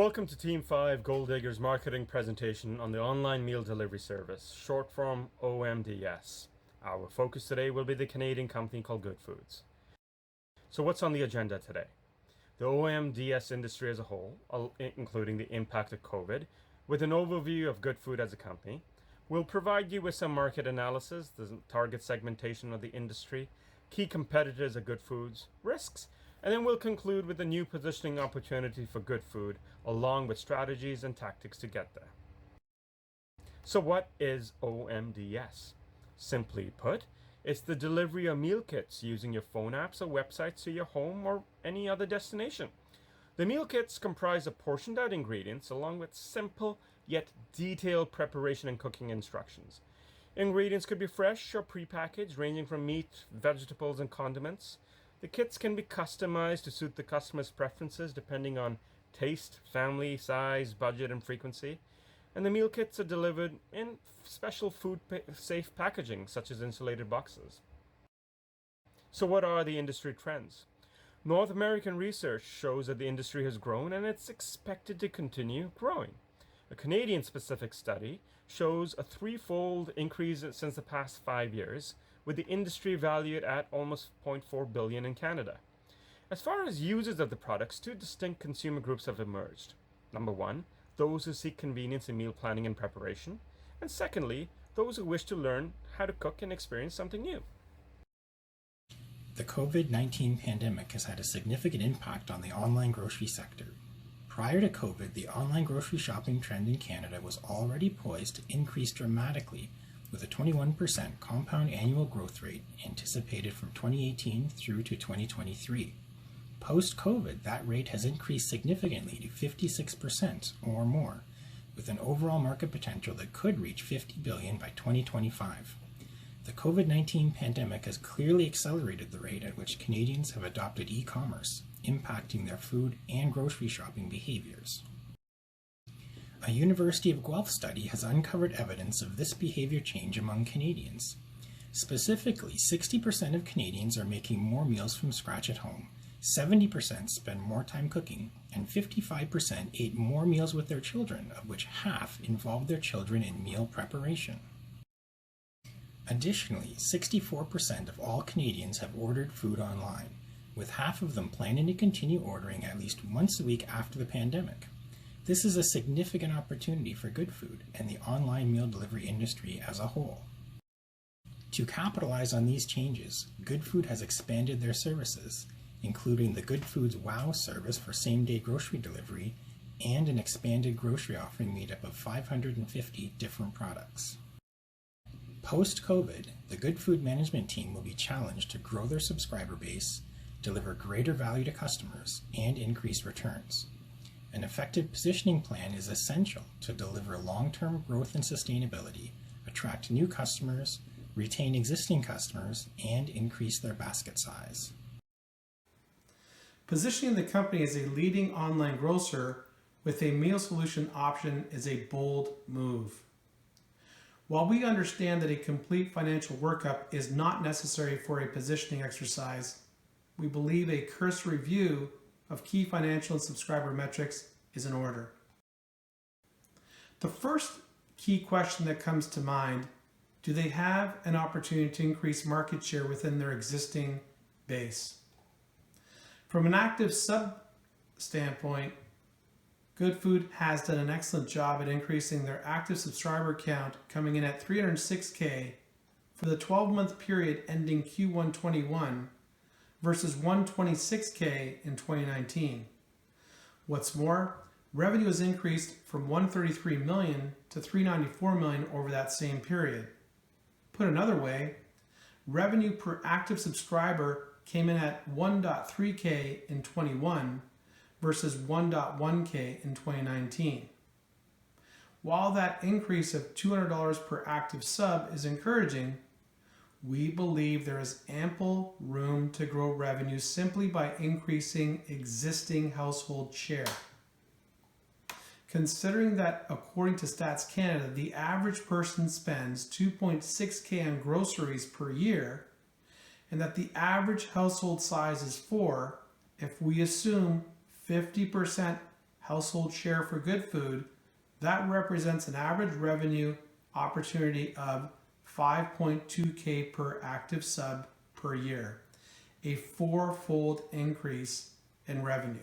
Welcome to Team 5 Gold Digger's marketing presentation on the online meal delivery service, short form OMDS. Our focus today will be the Canadian company called GoodFood. So what's on the agenda today? The OMDS industry as a whole, including the impact of COVID, with an overview of GoodFood as a company. We'll provide you with some market analysis, the target segmentation of the industry, key competitors of GoodFood, risks, and then we'll conclude with the new positioning opportunity for GoodFood, along with strategies and tactics to get there. So what is OMDS? Simply put, it's the delivery of meal kits using your phone apps or websites to your home or any other destination. The meal kits comprise of portioned out ingredients along with simple yet detailed preparation and cooking instructions. Ingredients could be fresh or prepackaged, ranging from meat, vegetables, and condiments. The kits can be customized to suit the customer's preferences depending on taste, family, size, budget, and frequency. And the meal kits are delivered in special food-safe packaging, such as insulated boxes. So what are the industry trends? North American research shows that the industry has grown and it's expected to continue growing. A Canadian-specific study shows a threefold increase since the past 5 years, with the industry valued at almost $0.4 billion in Canada. As far as users of the products, two distinct consumer groups have emerged. Number one, those who seek convenience in meal planning and preparation, and secondly, those who wish to learn how to cook and experience something new. The COVID-19 pandemic has had a significant impact on the online grocery sector. Prior to COVID, the online grocery shopping trend in Canada was already poised to increase dramatically, with a 21% compound annual growth rate anticipated from 2018 through to 2023. Post-COVID, that rate has increased significantly to 56% or more, with an overall market potential that could reach $50 billion by 2025. The COVID-19 pandemic has clearly accelerated the rate at which Canadians have adopted e-commerce, impacting their food and grocery shopping behaviors. A University of Guelph study has uncovered evidence of this behavior change among Canadians. Specifically, 60% of Canadians are making more meals from scratch at home, 70% spend more time cooking, and 55% ate more meals with their children, of which half involved their children in meal preparation. Additionally, 64% of all Canadians have ordered food online, with half of them planning to continue ordering at least once a week after the pandemic. This is a significant opportunity for GoodFood and the online meal delivery industry as a whole. To capitalize on these changes, GoodFood has expanded their services, including the GoodFood's WOW service for same-day grocery delivery and an expanded grocery offering made up of 550 different products. Post-COVID, the GoodFood management team will be challenged to grow their subscriber base, deliver greater value to customers, and increase returns. An effective positioning plan is essential to deliver long-term growth and sustainability, attract new customers, retain existing customers, and increase their basket size. Positioning the company as a leading online grocer with a meal solution option is a bold move. While we understand that a complete financial workup is not necessary for a positioning exercise, we believe a cursory review of key financial and subscriber metrics is in order. The first key question that comes to mind: do they have an opportunity to increase market share within their existing base? From an active sub standpoint, GoodFood has done an excellent job at increasing their active subscriber count, coming in at 306K for the 12-month period ending Q1 21 versus 126K in 2019. What's more, revenue has increased from $133 million to $394 million over that same period. Put another way, revenue per active subscriber came in at 1.3K in 21 versus 1.1K in 2019. While that increase of $200 per active sub is encouraging, we believe there is ample room to grow revenue simply by increasing existing household share. Considering that according to Stats Canada, the average person spends 2.6K on groceries per year, and that the average household size is 4, if we assume 50% household share for GoodFood, that represents an average revenue opportunity of 5.2K per active sub per year, a four-fold increase in revenue.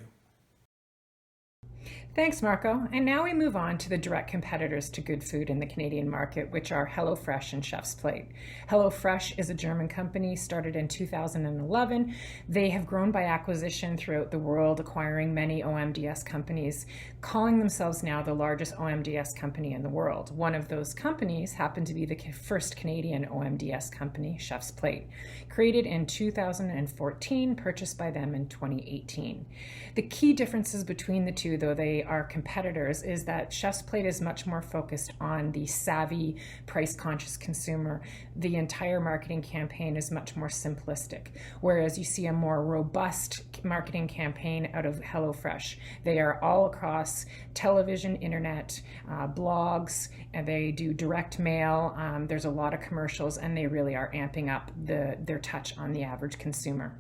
Thanks, Marco. And now we move on to the direct competitors to GoodFood in the Canadian market, which are HelloFresh and Chef's Plate. HelloFresh is a German company started in 2011. They have grown by acquisition throughout the world, acquiring many OMDS companies, calling themselves now the largest OMDS company in the world. One of those companies happened to be the first Canadian OMDS company, Chef's Plate, created in 2014, purchased by them in 2018. The key differences between the two, though they are competitors, is that Chef's Plate is much more focused on the savvy, price-conscious consumer. The entire marketing campaign is much more simplistic, whereas you see a more robust marketing campaign out of HelloFresh. They are all across television, internet, blogs, and they do direct mail. There's a lot of commercials, and they really are amping up their touch on the average consumer.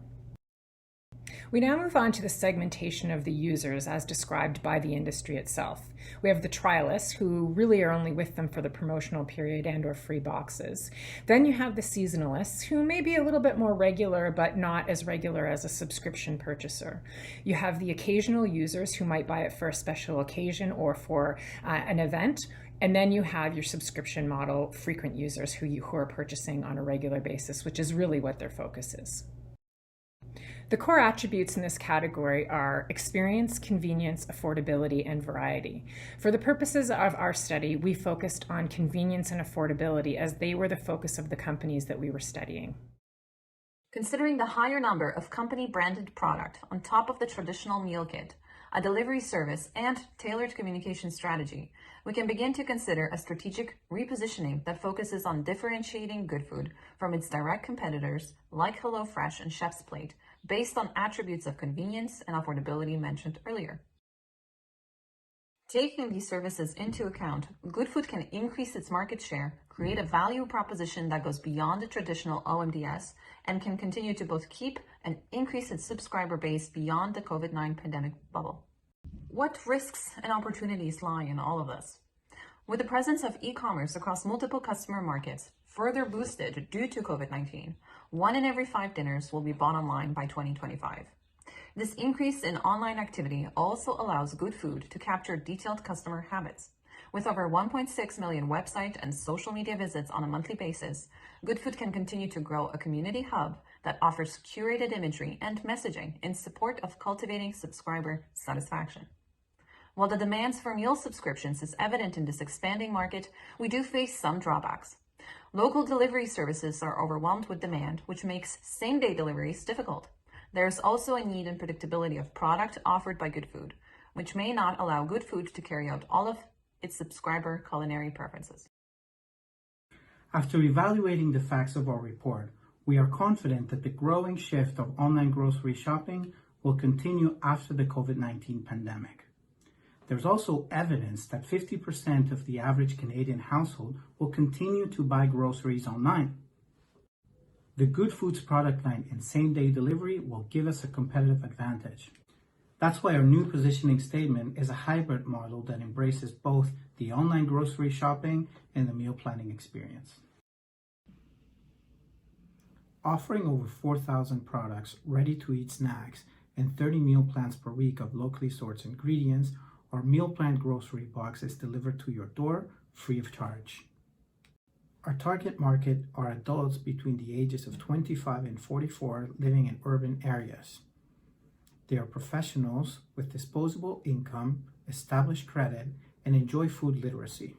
We now move on to the segmentation of the users as described by the industry itself. We have the trialists, who really are only with them for the promotional period and or free boxes. Then you have the seasonalists, who may be a little bit more regular, but not as regular as a subscription purchaser. You have the occasional users who might buy it for a special occasion or for an event. And then you have your subscription model frequent users who are purchasing on a regular basis, which is really what their focus is. The core attributes in this category are experience, convenience, affordability, and variety. For the purposes of our study, we focused on convenience and affordability as they were the focus of the companies that we were studying. Considering the higher number of company-branded product on top of the traditional meal kit, a delivery service, and tailored communication strategy, we can begin to consider a strategic repositioning that focuses on differentiating GoodFood from its direct competitors like HelloFresh and Chef's Plate, based on attributes of convenience and affordability mentioned earlier. Taking these services into account, GoodFood can increase its market share, create a value proposition that goes beyond the traditional OMDS, and can continue to both keep and increase its subscriber base beyond the COVID-19 pandemic bubble. What risks and opportunities lie in all of this? With the presence of e-commerce across multiple customer markets, further boosted due to COVID-19, 1 in every 5 dinners will be bought online by 2025. This increase in online activity also allows GoodFood to capture detailed customer habits. With over 1.6 million website and social media visits on a monthly basis, GoodFood can continue to grow a community hub that offers curated imagery and messaging in support of cultivating subscriber satisfaction. While the demands for meal subscriptions is evident in this expanding market, we do face some drawbacks. Local delivery services are overwhelmed with demand, which makes same-day deliveries difficult. There is also a need and predictability of product offered by GoodFood, which may not allow GoodFood to carry out all of its subscriber culinary preferences. After evaluating the facts of our report, we are confident that the growing shift of online grocery shopping will continue after the COVID-19 pandemic. There's also evidence that 50% of the average Canadian household will continue to buy groceries online. The GoodFood's product line in same-day delivery will give us a competitive advantage. That's why our new positioning statement is a hybrid model that embraces both the online grocery shopping and the meal planning experience. Offering over 4,000 products, ready-to-eat snacks, and 30 meal plans per week of locally sourced ingredients, our meal plan grocery box is delivered to your door free of charge. Our target market are adults between the ages of 25 and 44 living in urban areas. They are professionals with disposable income, established credit, and enjoy food literacy.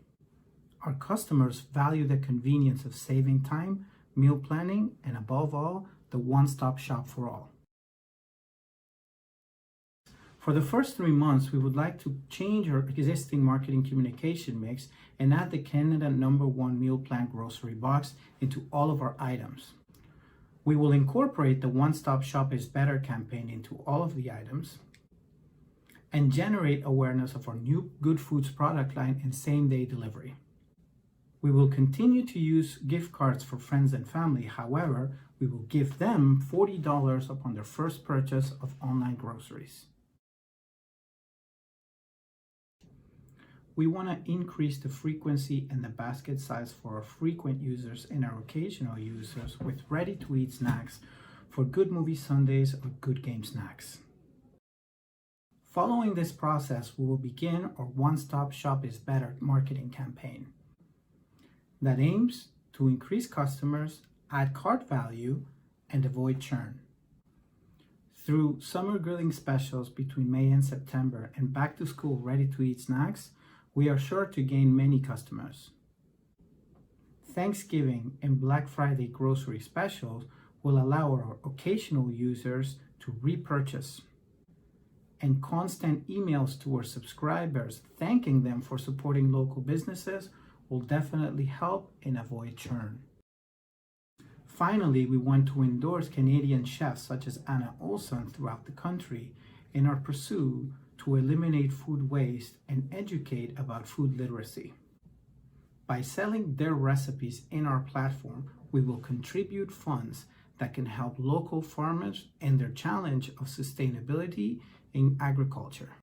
Our customers value the convenience of saving time, meal planning, and above all, the one-stop shop for all. For the first 3 months, we would like to change our existing marketing communication mix and add the Canada #1 meal plan grocery box into all of our items. We will incorporate the One Stop Shop is Better campaign into all of the items and generate awareness of our new GoodFood's product line in same-day delivery. We will continue to use gift cards for friends and family. However, we will give them $40 upon their first purchase of online groceries. We want to increase the frequency and the basket size for our frequent users and our occasional users with ready-to-eat snacks for good movie Sundays or good game snacks. Following this process, we will begin our one-stop shop is better marketing campaign that aims to increase customers, add cart value, and avoid churn. Through summer grilling specials between May and September and back-to-school ready-to-eat snacks, we are sure to gain many customers. Thanksgiving and Black Friday grocery specials will allow our occasional users to repurchase. And constant emails to our subscribers thanking them for supporting local businesses will definitely help and avoid churn. Finally, we want to endorse Canadian chefs such as Anna Olson throughout the country in our pursuit to eliminate food waste and educate about food literacy. By selling their recipes in our platform, we will contribute funds that can help local farmers in their challenge of sustainability in agriculture.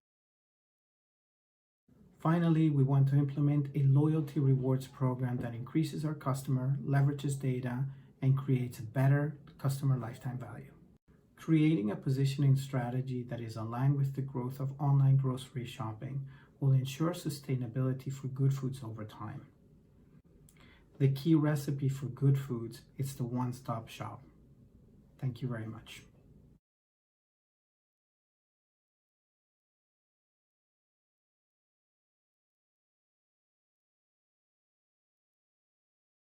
Finally, we want to implement a loyalty rewards program that increases our customer, leverages data, and creates a better customer lifetime value. Creating a positioning strategy that is aligned with the growth of online grocery shopping will ensure sustainability for GoodFoods over time. The key recipe for GoodFoods is the one-stop shop. Thank you very much.